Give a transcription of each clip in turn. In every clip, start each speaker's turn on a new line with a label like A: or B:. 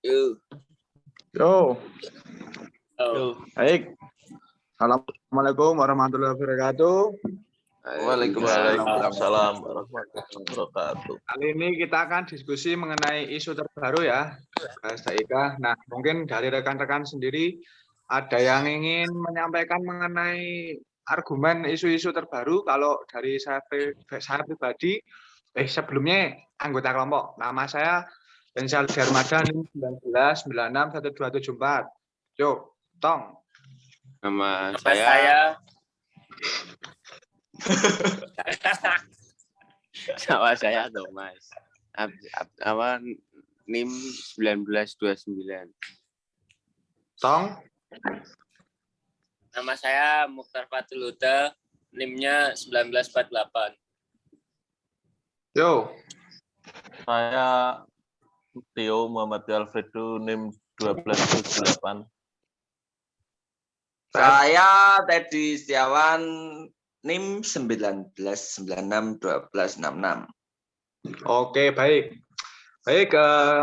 A: Yuk.
B: Yo,
A: Oh.
B: baik. Assalamualaikum warahmatullahi wabarakatuh.
C: Waalaikumsalam warahmatullahi wabarakatuh.
B: Kali ini kita akan diskusi mengenai isu terbaru ya, Mas Ika. Nah, mungkin dari rekan-rekan sendiri ada yang ingin menyampaikan mengenai argumen isu-isu terbaru. Kalau dari saya pribadi, sebelumnya anggota kelompok. Nama saya Bensal Darmada 19961274. Yuk, Tong.
A: Nama saya Nama saya Thomas. Apa NIM 1929.
B: Tong.
D: Nama saya Mukhtar Fatul Huda, NIM-nya 1948.
B: Yo.
C: Saya Tio Muhammad Alfredo NIM 1278.
E: Saya Teddy Setiawan NIM 19961266.
B: Oke, baik. Baik,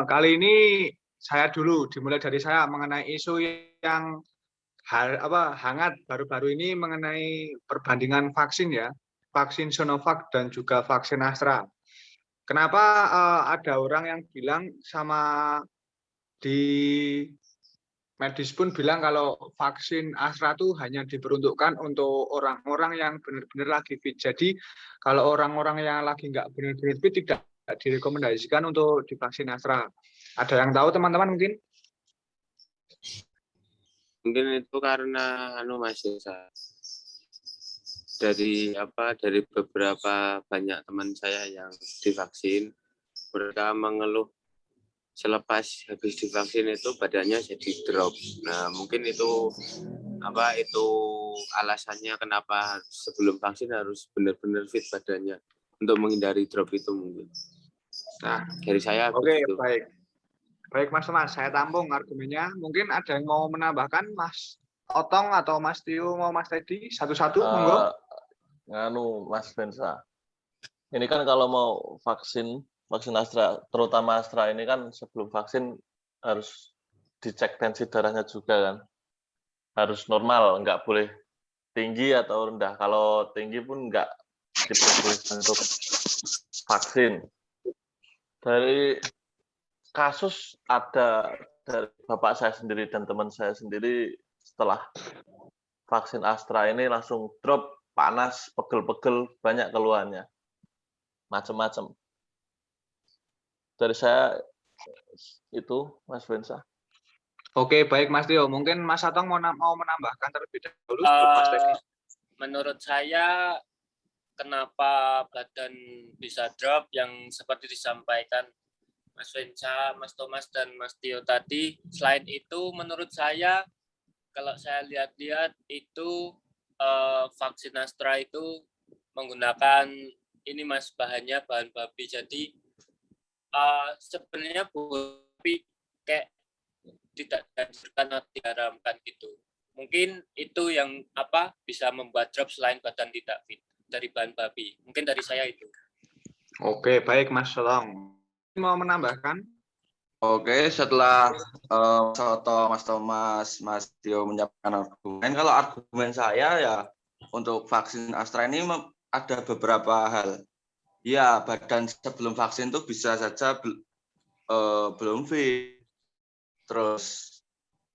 B: kali ini saya dulu dimulai dari saya mengenai isu yang hangat baru-baru ini mengenai perbandingan vaksin ya. Vaksin Sinovac dan juga vaksin Astra. Kenapa ada orang yang bilang sama di medis pun bilang kalau vaksin Astra itu hanya diperuntukkan untuk orang-orang yang benar-benar lagi fit. Jadi kalau orang-orang yang lagi nggak benar-benar fit tidak direkomendasikan untuk divaksin Astra. Ada yang tahu teman-teman mungkin?
A: Mungkin itu karena Mas dari beberapa banyak teman saya yang divaksin, mereka mengeluh selepas habis divaksin itu badannya jadi drop. Nah, mungkin itu alasannya kenapa sebelum vaksin harus benar-benar fit badannya untuk menghindari drop itu mungkin.
B: Nah,
A: dari saya
B: oke,
A: begitu.
B: Baik Mas, saya tampung argumennya. Mungkin ada yang mau menambahkan, Mas Otong atau Mas Tio, mau Mas Teddy satu-satu, monggo.
C: Mas Bensa. Ini kan kalau mau vaksin Astra, terutama Astra ini kan sebelum vaksin harus dicek tensi darahnya juga kan. Harus normal, nggak boleh tinggi atau rendah. Kalau tinggi pun nggak diperbolehkan untuk vaksin. Dari kasus ada dari bapak saya sendiri dan teman saya sendiri setelah vaksin Astra ini langsung drop, panas, pegel-pegel, banyak keluhannya. Macam-macam. Dari saya itu, Mas Bensa.
B: Oke, baik Mas Tio. Mungkin Mas Atong mau menambahkan terlebih dahulu sebelum Mas Teddy.
D: Menurut saya, kenapa badan bisa drop yang seperti disampaikan Mas Bensa, Mas Thomas, dan Mas Tio tadi. Selain itu, menurut saya, kalau saya lihat-lihat itu vaksin Astra itu menggunakan bahannya bahan babi. Jadi sebenarnya babi kayak tidak dianjurkan atau diharamkan gitu. Mungkin itu yang bisa membuat drop selain badan tidak fit dari bahan babi. Mungkin dari saya itu.
B: Oke, baik Mas Otong. Mau menambahkan?
E: Oke, setelah Mas Thomas, Mas Tio menyampaikan argumen, kalau argumen saya ya untuk vaksin Astra ini ada beberapa hal. Ya, badan sebelum vaksin itu bisa saja belum fit. Terus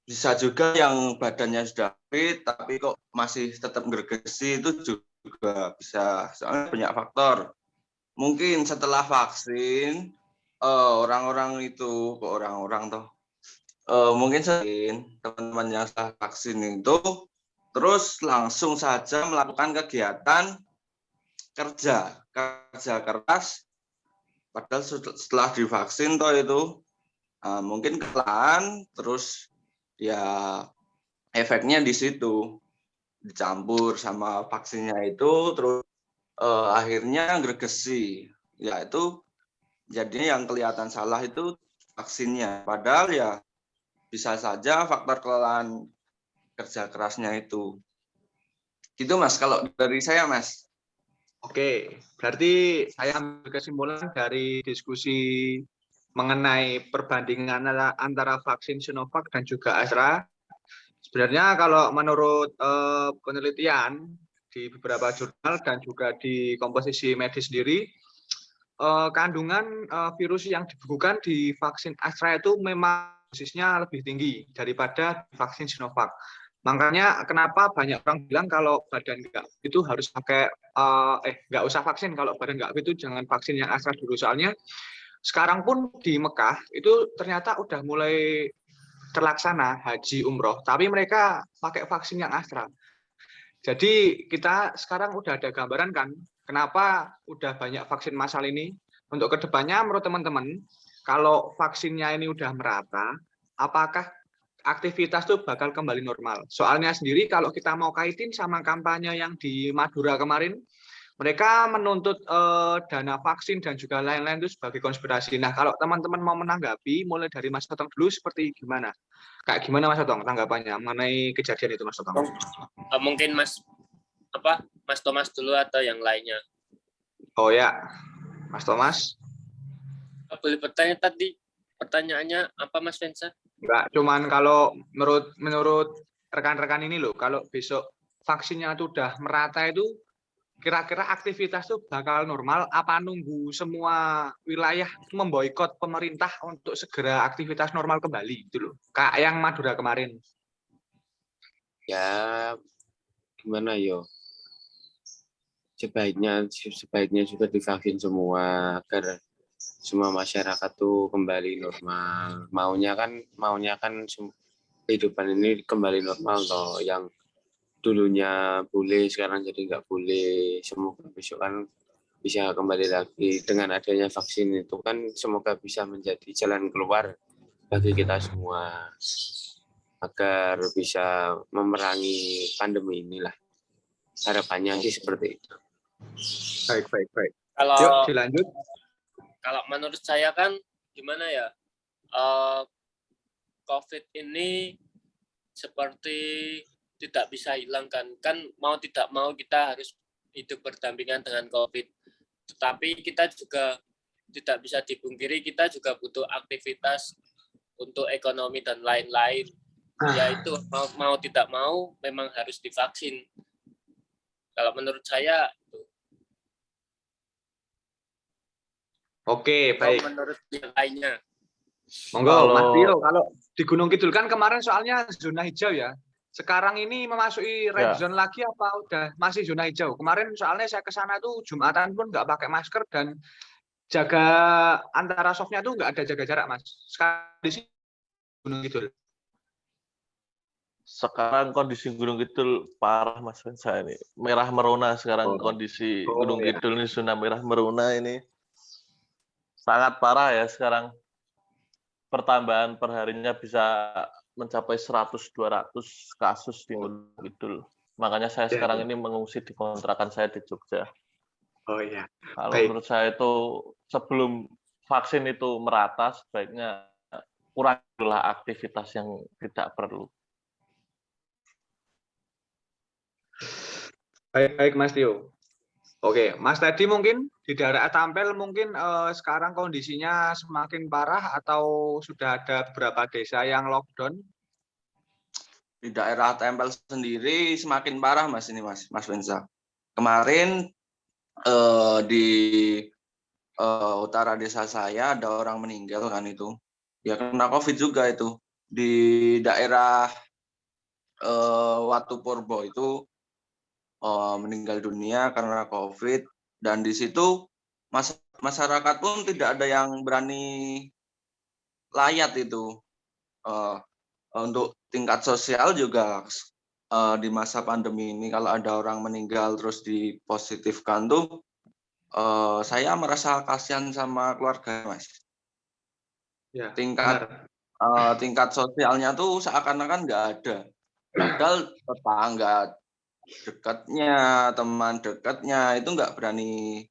E: bisa juga yang badannya sudah fit tapi kok masih tetap gergesi, itu juga bisa, soalnya banyak faktor. Mungkin setelah vaksin mungkin teman-teman yang setelah vaksin itu terus langsung saja melakukan kegiatan kerja keras, padahal setelah divaksin itu mungkin kelelahan, terus ya efeknya di situ dicampur sama vaksinnya itu, terus akhirnya gergesi. Ya itu jadinya yang kelihatan salah itu vaksinnya, padahal ya bisa saja faktor kelelahan kerja kerasnya itu. Gitu Mas, kalau dari saya Mas.
B: Oke, berarti saya ambil kesimpulan dari diskusi mengenai perbandingan antara vaksin Sinovac dan juga Astra. Sebenarnya kalau menurut penelitian di beberapa jurnal dan juga di komposisi medis sendiri, kandungan virus yang dibukukan di vaksin Astra itu memang dosisnya lebih tinggi daripada vaksin Sinovac. Makanya kenapa banyak orang bilang kalau badan nggak fit itu harus pakai nggak usah vaksin, kalau badan nggak fit itu jangan vaksin yang Astra dulu. Soalnya sekarang pun di Mekah itu ternyata udah mulai terlaksana haji umroh, tapi mereka pakai vaksin yang Astra. Jadi kita sekarang udah ada gambaran kan, kenapa udah banyak vaksin massal ini. Untuk kedepannya menurut teman-teman, kalau vaksinnya ini udah merata, apakah aktivitas itu bakal kembali normal? Soalnya sendiri kalau kita mau kaitin sama kampanye yang di Madura kemarin, mereka menuntut dana vaksin dan juga lain-lain itu sebagai konspirasi. Nah, kalau teman-teman mau menanggapi, mulai dari Mas Otong dulu seperti gimana? Kayak gimana Mas Otong tanggapannya mengenai kejadian itu Mas Otong?
D: Mungkin Mas Thomas dulu atau yang lainnya.
B: Oh ya, Mas Thomas.
D: Boleh bertanya tadi pertanyaannya apa Mas Vensa?
B: Enggak, cuman kalau menurut rekan-rekan ini loh, kalau besok vaksinnya itu udah merata itu, kira-kira aktivitas itu bakal normal apa nunggu semua wilayah memboikot pemerintah untuk segera aktivitas normal kembali gitu loh. Kayak yang Madura kemarin.
A: Ya gimana yo? Sebaiknya juga divaksin semua agar semua masyarakat tuh kembali normal. Maunya kan kehidupan ini kembali normal toh, yang dulunya boleh sekarang jadi nggak boleh. Semoga besok kan bisa kembali lagi. Dengan adanya vaksin itu kan semoga bisa menjadi jalan keluar bagi kita semua agar bisa memerangi pandemi inilah. Harapannya sih seperti itu.
B: Baik.
D: Kalau
B: Yuk dilanjut.
D: Kalau menurut saya kan gimana ya, COVID ini seperti tidak bisa hilang kan mau tidak mau kita harus hidup berdampingan dengan COVID. Tetapi kita juga tidak bisa dipungkiri, kita juga butuh aktivitas untuk ekonomi dan lain-lain. Yaitu mau tidak mau memang harus divaksin. Kalau menurut saya.
B: Oke, baik.
D: Menurut yang lainnya.
B: Monggo, Mas Tio, kalau di Gunung Kidul kan kemarin soalnya zona hijau ya. Sekarang ini memasuki red zone lagi apa udah masih zona hijau? Kemarin soalnya saya ke sana tuh Jumatan pun nggak pakai masker dan jaga antara softnya tuh nggak ada jaga jarak, Mas. Sekarang di sini Gunung Kidul.
C: Sekarang kondisi Gunung Kidul parah Mas Vensa ini. Merah merona sekarang kondisi Gunung Kidul ini zona merah merona ini. Sangat parah ya sekarang. Pertambahan perharinya bisa mencapai 100-200 kasus di Gunung Kidul. Makanya saya sekarang ini mengungsi di kontrakan saya di Jogja.
B: Oh iya.
C: Kalau menurut saya itu sebelum vaksin itu merata, sebaiknya kurangilah aktivitas yang tidak perlu.
B: Baik Mas Tio. Oke, Mas tadi mungkin di daerah Tampel mungkin sekarang kondisinya semakin parah atau sudah ada beberapa desa yang lockdown?
E: Di daerah Tampel sendiri semakin parah Mas ini Mas Vensa. Kemarin di utara desa saya ada orang meninggal kan itu. Ya kena COVID juga itu. Di daerah Watu Purbo itu meninggal dunia karena COVID, dan di situ masyarakat pun tidak ada yang berani layat itu. Untuk tingkat sosial juga di masa pandemi ini kalau ada orang meninggal terus dipositifkan tuh saya merasa kasihan sama keluarga Mas. Ya, tingkat sosialnya tuh seakan-akan nggak ada. Padahal tetangga dekatnya, teman dekatnya itu nggak berani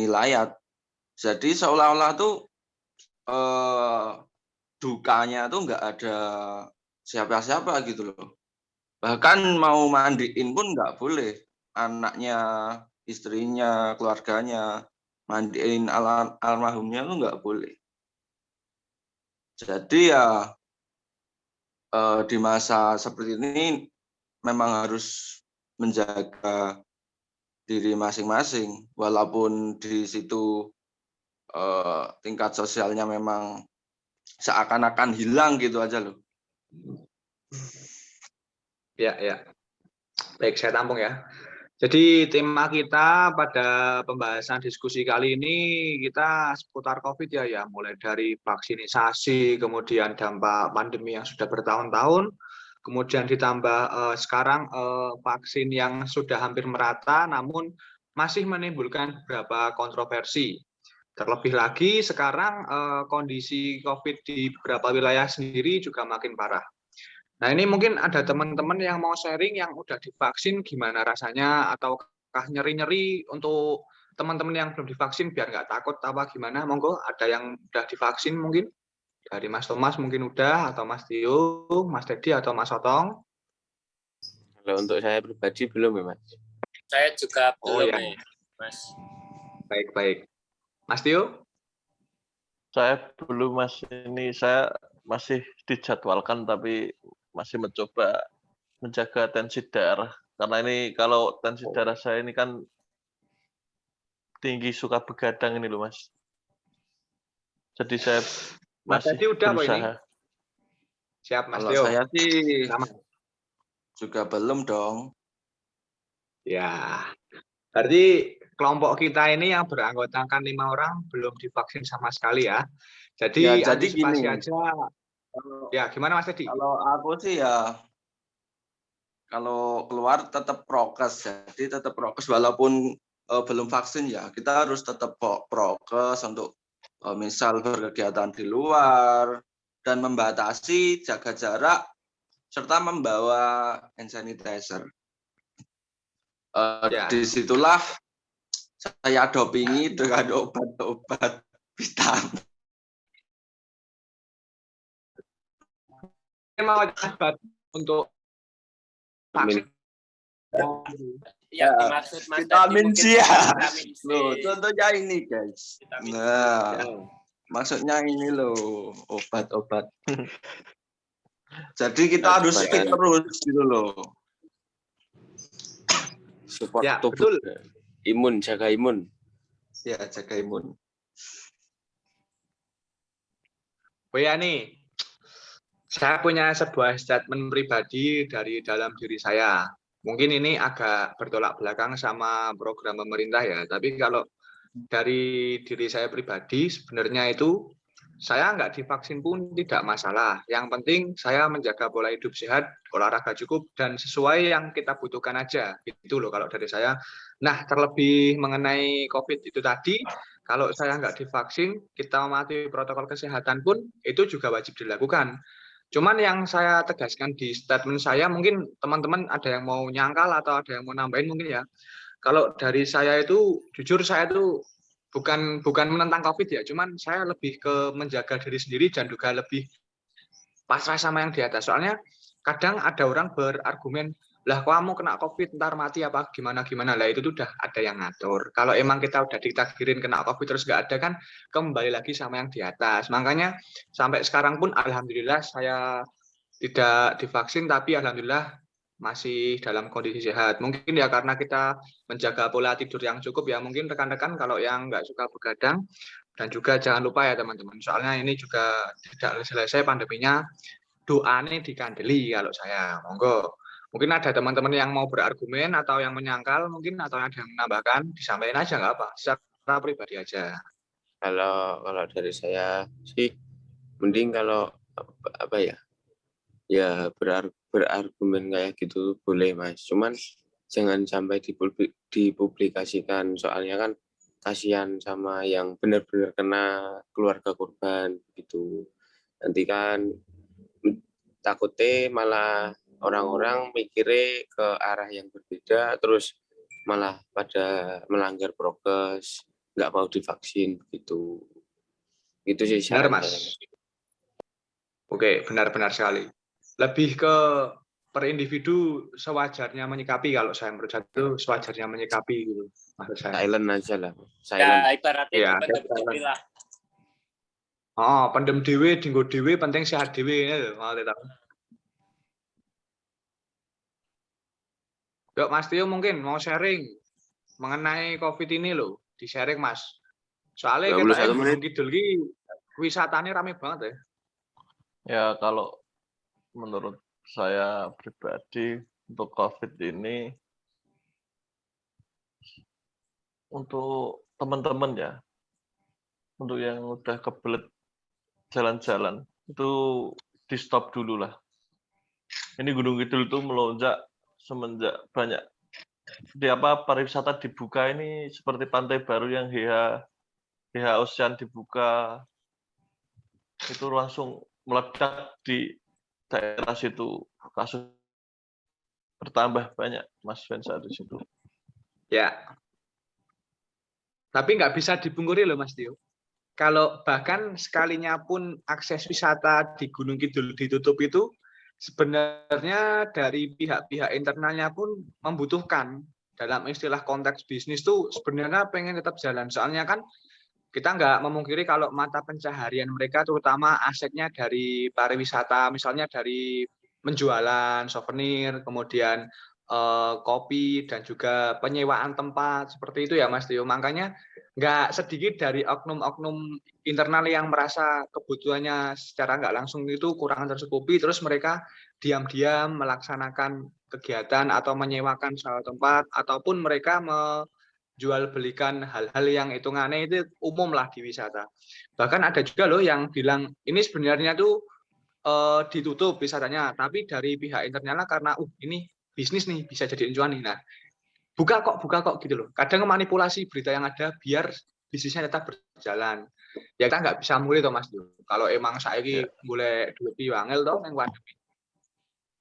E: layat. Jadi seolah-olah tuh dukanya tuh nggak ada siapa-siapa gitu loh. Bahkan mau mandiin pun nggak boleh. Anaknya, istrinya, keluarganya mandiin almarhumnya tuh nggak boleh. Jadi ya di masa seperti ini memang harus menjaga diri masing-masing, walaupun di situ tingkat sosialnya memang seakan-akan hilang gitu aja loh.
B: Ya, ya. Baik, saya tampung ya. Jadi tema kita pada pembahasan diskusi kali ini kita seputar COVID ya, mulai dari vaksinisasi, kemudian dampak pandemi yang sudah bertahun-tahun, kemudian ditambah sekarang vaksin yang sudah hampir merata, namun masih menimbulkan beberapa kontroversi. Terlebih lagi sekarang kondisi COVID di beberapa wilayah sendiri juga makin parah. Nah, ini mungkin ada teman-teman yang mau sharing yang udah divaksin gimana rasanya, ataukah nyeri-nyeri untuk teman-teman yang belum divaksin biar nggak takut apa gimana? Monggo, ada yang udah divaksin mungkin? Dari Mas Thomas mungkin udah, atau Mas Tio, Mas Dedi, atau Mas Otong?
A: Kalau untuk saya pribadi belum ya, Mas.
D: Saya juga
B: Oh,
D: belum
B: ya.
D: nih, Mas.
B: Baik-baik. Mas Tio?
C: Saya belum, Mas. Ini saya masih dijadwalkan tapi masih mencoba menjaga tensi darah. Karena ini kalau tensi darah saya ini kan tinggi, suka begadang ini loh, Mas. Jadi saya
B: Mas
C: masih
B: Dedi udah apa ini?
C: berusaha.
B: Siap, Mas
E: Kalau
B: Tio.
E: saya sih
B: Sama.
E: juga belum dong.
B: Ya, berarti kelompok kita ini yang beranggotakan 5 orang belum divaksin sama sekali ya. Jadi
E: Ya, jadi
B: antisipasi
E: gini.
B: aja. Ya, gimana Mas Dedi?
E: Kalau aku sih ya, kalau keluar tetap prokes, jadi tetap prokes walaupun belum vaksin ya, kita harus tetap prokes untuk misal berkegiatan di luar dan membatasi jaga jarak serta membawa hand sanitizer.
B: Ya.
E: Disitulah saya dopingi dengan obat-obat vitamin.
B: Mau obat untuk vaksin.
D: Yang dimaksud Mas
E: Vitamin
D: Dedi
E: C
D: mungkin
E: ya.
D: vitamin C.
E: Loh, contohnya ini guys.
D: Vitamin C.
E: Nah, maksudnya ini loh, obat-obat. Jadi kita harus fit terus gitu loh.
A: Support
B: Ya,
A: tubuh.
B: betul.
A: Imun, jaga imun.
E: Ya, jaga imun.
B: Oh ya nih, saya punya sebuah statement pribadi dari dalam diri saya. Mungkin ini agak bertolak belakang sama program pemerintah ya, tapi kalau dari diri saya pribadi sebenarnya itu saya nggak divaksin pun tidak masalah. Yang penting saya menjaga pola hidup sehat, olahraga cukup, dan sesuai yang kita butuhkan aja. Gitu loh kalau dari saya. Nah, terlebih mengenai COVID itu tadi, kalau saya nggak divaksin, kita mematuhi protokol kesehatan pun itu juga wajib dilakukan. Cuman yang saya tegaskan di statement saya, mungkin teman-teman ada yang mau nyangkal atau ada yang mau nambahin mungkin ya. Kalau dari saya itu, jujur saya itu bukan menentang COVID ya, cuman saya lebih ke menjaga diri sendiri dan juga lebih pasrah sama yang di atas. Soalnya kadang ada orang berargumen, lah kamu kena COVID ntar mati apa gimana lah, itu tuh udah ada yang ngatur. Kalau emang kita udah ditakdirin kena COVID terus nggak ada kan kembali lagi sama yang di atas. Makanya sampai sekarang pun alhamdulillah saya tidak divaksin, tapi alhamdulillah masih dalam kondisi sehat. Mungkin ya karena kita menjaga pola tidur yang cukup ya. Mungkin rekan-rekan kalau yang nggak suka begadang, dan juga jangan lupa ya teman-teman, soalnya ini juga tidak selesai pandeminya, doa ini dikandeli kalau saya. Monggo. Mungkin ada teman-teman yang mau berargumen atau yang menyangkal mungkin, atau ada yang menambahkan, disampaikan aja nggak apa, secara pribadi aja.
A: Kalau dari saya sih mending kalau apa ya berargumen kayak gitu boleh Mas, cuman jangan sampai dipublikasikan, soalnya kan kasihan sama yang benar-benar kena keluarga korban gitu. Nanti kan takutnya malah orang-orang mikirnya ke arah yang berbeda, terus malah pada melanggar prokes, nggak mau divaksin gitu. Itu sih
B: Benar
A: saran
B: Mas.
A: saya.
B: Oke, benar-benar sekali. Lebih ke per individu sewajarnya menyikapi, kalau saya menurut saya itu sewajarnya menyikapi gitu maksud saya.
A: Silent aja lah.
D: Ya, ibaratnya
B: Ya,
D: dibentuk lah.
B: Oh, pendem dhewe, dinggo dhewe, penting sehat dhewe ya lho, mau tak. Yuk Mas Tio mungkin mau sharing mengenai COVID ini loh, di-sharing Mas. Soalnya
A: 21
B: kita
A: menit.
B: Gunung Kidul ki wisatanya rame banget ya.
C: Ya kalau menurut saya pribadi untuk COVID ini untuk teman-teman ya, untuk yang udah kebelet jalan-jalan itu di stop dulu lah. Ini Gunung Kidul itu melonjak semenjak banyak pariwisata dibuka ini seperti Pantai Baru yang HH Ocean dibuka itu langsung meledak di daerah situ, kasus bertambah banyak Mas Vensa di situ.
B: Ya. Tapi nggak bisa dipungkiri loh Mas Tio. Kalau bahkan sekalinya pun akses wisata di Gunung Kidul ditutup itu sebenarnya dari pihak-pihak internalnya pun membutuhkan dalam istilah konteks bisnis tuh sebenarnya pengen tetap jalan. Soalnya kan kita nggak memungkiri kalau mata pencaharian mereka terutama asetnya dari pariwisata, misalnya dari penjualan souvenir, kemudian kopi dan juga penyewaan tempat seperti itu ya Mas Tio. Makanya nggak sedikit dari oknum-oknum internal yang merasa kebutuhannya secara nggak langsung itu kurang tercukupi, terus mereka diam-diam melaksanakan kegiatan atau menyewakan suatu tempat ataupun mereka jual belikan hal-hal yang hitungannya itu umum lah di wisata. Bahkan ada juga loh yang bilang ini sebenarnya tuh ditutup wisatanya, tapi dari pihak internalnya karena ini bisnis nih bisa jadi incuan nih. Nah, buka kok gitu loh. Kadang manipulasi berita yang ada biar bisnisnya tetap berjalan. Ya kita nggak bisa mulai toh Mas. Kalau emang saya
C: Ya.
B: mulai duit piwangel toh yang pandemi.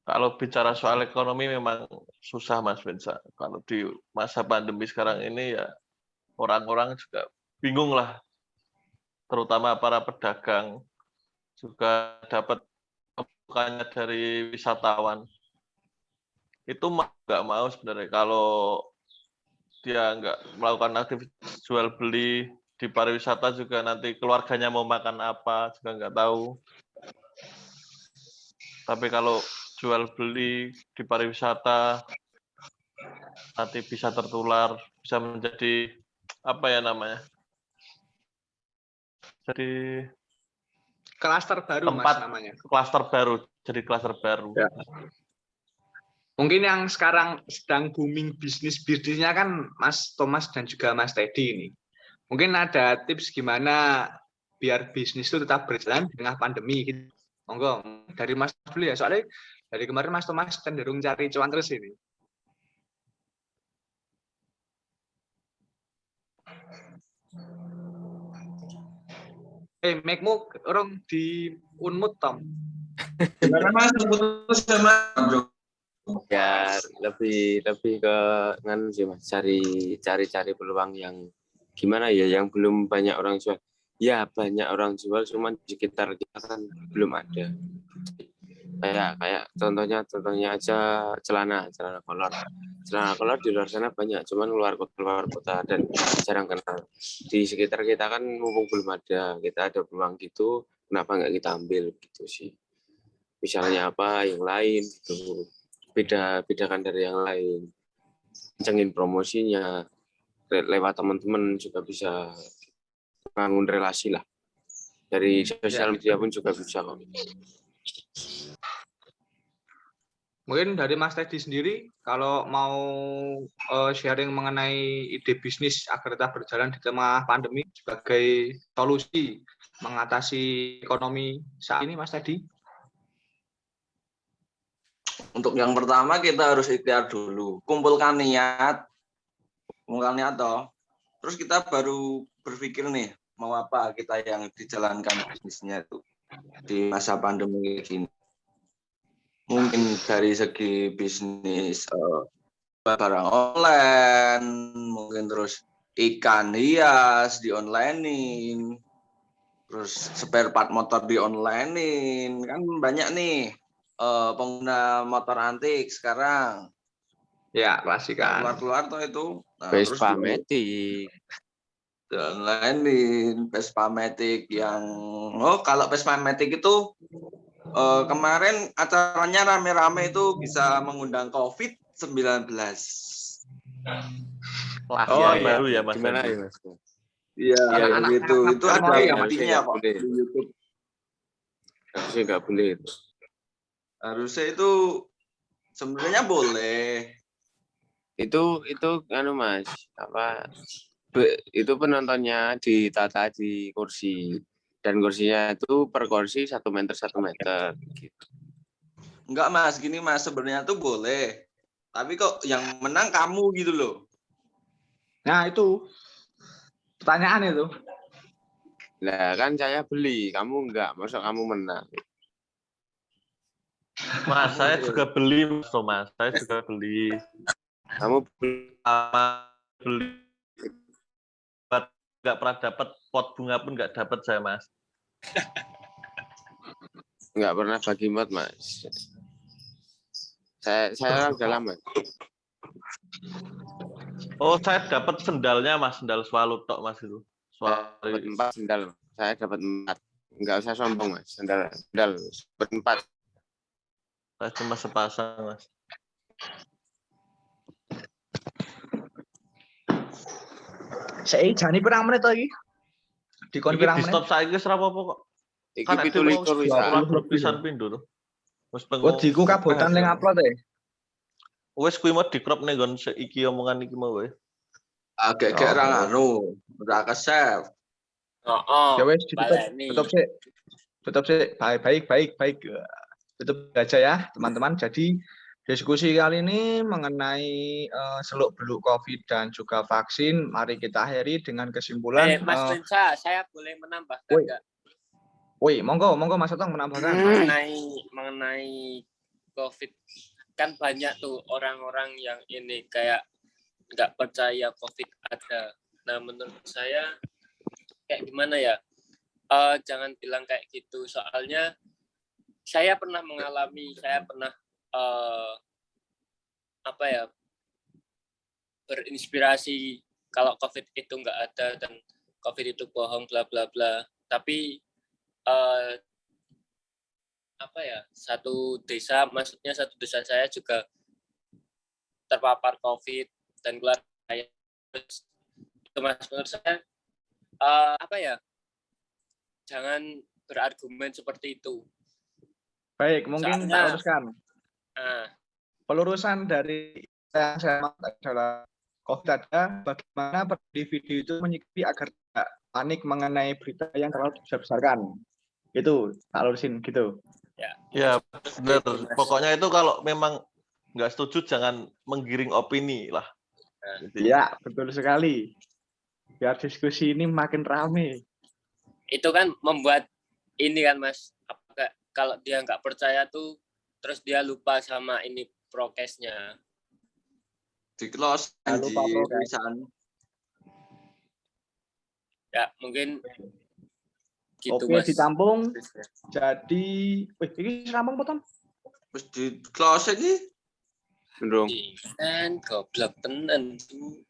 C: Kalau bicara soal ekonomi memang susah Mas Vensa. Kalau di masa pandemi sekarang ini ya orang-orang juga bingung lah. Terutama para pedagang juga dapat bukannya dari wisatawan. Itu nggak mau sebenarnya kalau dia nggak melakukan aktivitas jual beli di pariwisata juga nanti keluarganya mau makan apa juga nggak tahu. Tapi kalau jual beli di pariwisata nanti bisa tertular, bisa menjadi apa ya namanya? Jadi
B: Klaster baru
C: tempat
B: Mas namanya.
C: klaster baru, jadi klaster baru.
B: Ya. Mungkin yang sekarang sedang booming bisnisnya kan Mas Thomas dan juga Mas Teddy ini. Mungkin ada tips gimana biar bisnis itu tetap berjalan di tengah pandemi gitu. Monggo dari Mas dulu ya, soalnya dari kemarin Mas Thomas cenderung cari cuan terus ini. Mic-mu orang di unmute Tom.
E: Gimana Mas? Putus ya Mas?
A: Ya lebih ke ngan sih Mas, cari peluang yang gimana ya, yang belum banyak orang jual. Ya banyak orang jual, cuman di sekitar kita kan belum ada. Kayak contohnya aja celana kolor di luar sana banyak, cuman luar kota dan jarang kenal. Di sekitar kita kan mumpung belum ada, kita ada peluang gitu, kenapa nggak kita ambil gitu sih. Misalnya apa yang lain gitu, bedakan dari yang lain, kencengin promosinya lewat teman-teman juga bisa bangun relasi lah, dari sosial media pun juga bisa kok.
B: Mungkin dari Mas Teddy sendiri, kalau mau sharing mengenai ide bisnis agar tetap berjalan di tengah pandemi sebagai solusi mengatasi ekonomi saat ini, Mas Teddy?
E: Untuk yang pertama kita harus ikhtiar dulu, kumpulkan niat toh. Terus kita baru berpikir nih, mau apa kita yang dijalankan bisnisnya itu di masa pandemi ini. Mungkin dari segi bisnis barang online, mungkin terus ikan hias di onlinein, terus spare part motor di onlinein, kan banyak nih pengguna motor antik sekarang.
B: Ya, pasti kan.
E: Keluar tuh itu.
A: Vespa Matic.
E: Dan lain Vespa Matic yang kalau Vespa Matic itu kemarin acaranya rame-rame itu bisa mengundang COVID-19.
C: Lahir baru ya Mas.
A: Gimana
C: Hendy?
A: ya Mas?
E: Iya,
B: Anak-anak
E: gitu. Itu
B: yang
E: ada
B: mau ya,
E: buktinya kok
A: boleh.
E: di YouTube.
A: Harusnya nggak boleh itu.
E: Harusnya itu sebenarnya boleh.
A: Itu anu Mas, itu penontonnya ditata di kursi, dan kursinya itu per kursi 1 meter 1 meter gitu.
E: Enggak Mas, gini Mas, sebenarnya tuh boleh. Tapi kok yang menang kamu gitu loh.
B: Nah, itu pertanyaan itu.
A: Nah kan saya beli, kamu enggak, masa kamu menang?
C: Mas, saya juga beli Mas Thomas. Saya juga beli.
A: Kamu beli,
C: Nggak pernah dapat pot bunga pun nggak dapat saya Mas.
A: nggak pernah bagi mod Mas. Saya udah lama.
C: Oh, saya dapat sendalnya Mas, sendal swallow tok Mas itu.
A: Dapat 4 sendal. Saya dapat 4. Enggak usah sombong Mas. Sendal berempat.
C: Saya cuma sepasang Mas.
B: Saya jani pirang menit lagi. Dikon
C: Iki
B: pirang
C: di
B: menit.
C: stop saya guys apa kok?
A: Iki
C: Kan
A: pitu likur wis.
B: Dua.
C: pisan pindho to. Wis
B: Oh, diku kabotan ning upload ya.
C: Wis kuwi mau di-crop ning nggon iki omongan iki mau wae.
E: Agak-agak ra anu, ora kesef.
B: Ya wes ditutup.
D: baleni.
B: Tutup sih. Baik. Tutup aja ya, teman-teman. Jadi diskusi kali ini mengenai seluk-beluk COVID dan juga vaksin. Mari kita akhiri dengan kesimpulan.
D: Mas Lensa, saya boleh menambahkan
B: Woi.
D: nggak?
B: Woi, monggo Mas Otong menambahkan.
D: mengenai COVID, kan banyak tuh orang-orang yang ini kayak nggak percaya COVID ada. Nah, menurut saya kayak gimana ya? Jangan bilang kayak gitu. Soalnya saya pernah mengalami, saya pernah berinspirasi kalau COVID itu nggak ada dan COVID itu bohong, bla bla bla. Tapi satu desa saya juga terpapar COVID dan keluarga saya. Itu Mas, menurut saya jangan berargumen seperti itu.
B: Baik, mungkin
D: Soalnya,
B: tak luruskan.
D: Pelurusan
B: dari yang saya maksud adalah COVID ada, bagaimana per individu itu menyikapi agar tidak panik mengenai berita yang terlalu dibesar-besarkan. Itu tak lurusin gitu.
C: Ya, benar. Pokoknya itu kalau memang nggak setuju jangan menggiring opini lah.
B: Ya, betul sekali. Biar diskusi ini makin rame.
D: Itu kan membuat ini kan Mas, kalau dia nggak percaya tuh, terus dia lupa sama ini prokesnya.
E: Di close di tulisan.
D: Ya, mungkin gitu
B: Oke,
D: Mas.
B: ditampung. Jadi, ini rampung potong.
E: Terus di close iki.
A: Ndung.
D: Kan goblok tenan tuh.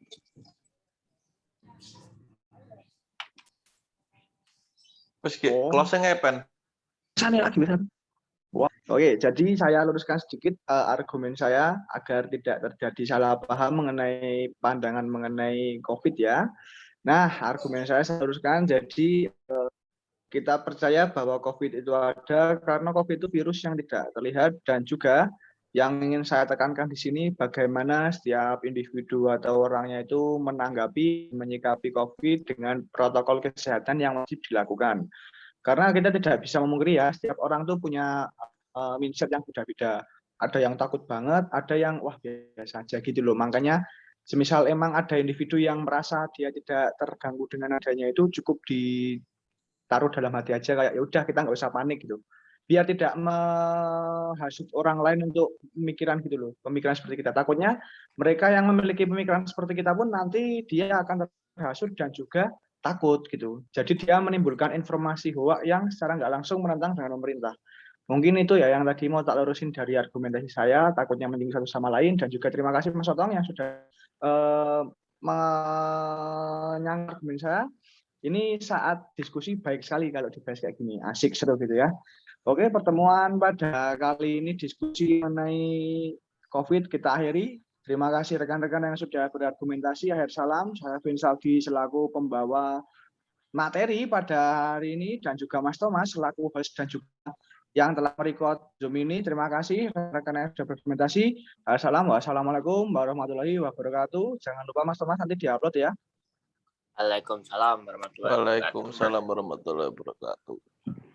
C: Terus closing pen.
B: Sana lagi bisa. Oke, jadi saya luruskan sedikit argumen saya agar tidak terjadi salah paham mengenai pandangan mengenai COVID ya. Nah, argumen saya luruskan. Jadi kita percaya bahwa COVID itu ada karena COVID itu virus yang tidak terlihat, dan juga yang ingin saya tekankan di sini bagaimana setiap individu atau orangnya itu menanggapi, menyikapi COVID dengan protokol kesehatan yang wajib dilakukan. Karena kita tidak bisa memungkiri ya, setiap orang tuh punya mindset yang beda-beda. Ada yang takut banget, ada yang wah biasa aja gitu loh. Makanya semisal emang ada individu yang merasa dia tidak terganggu dengan adanya itu, cukup ditaruh dalam hati aja kayak ya udah kita nggak usah panik gitu. Biar tidak menghasut orang lain untuk pemikiran gitu loh. Pemikiran seperti kita. Takutnya mereka yang memiliki pemikiran seperti kita pun nanti dia akan terhasut dan juga takut gitu. Jadi dia menimbulkan informasi hoak yang secara nggak langsung menentang dengan pemerintah. Mungkin itu ya yang tadi mau tak lurusin dari argumentasi saya, takutnya menyinggung satu sama lain, dan juga terima kasih Mas Otong yang sudah menyangkut argumen saya. Ini saat diskusi baik sekali kalau dibahas kayak gini, asik seru gitu ya. Oke, pertemuan pada kali ini diskusi mengenai COVID kita akhiri. Terima kasih rekan-rekan yang sudah berargumentasi. Akhir salam, saya Vin Saldi selaku pembawa materi pada hari ini dan juga Mas Thomas selaku host dan juga yang telah merecord Zoom ini. Terima kasih rekan-rekan yang sudah berargumentasi. Wassalamualaikum warahmatullahi wabarakatuh. Jangan lupa Mas Thomas nanti diupload ya.
D: Waalaikumsalam warahmatullahi wabarakatuh.
C: Waalaikumsalam warahmatullahi wabarakatuh.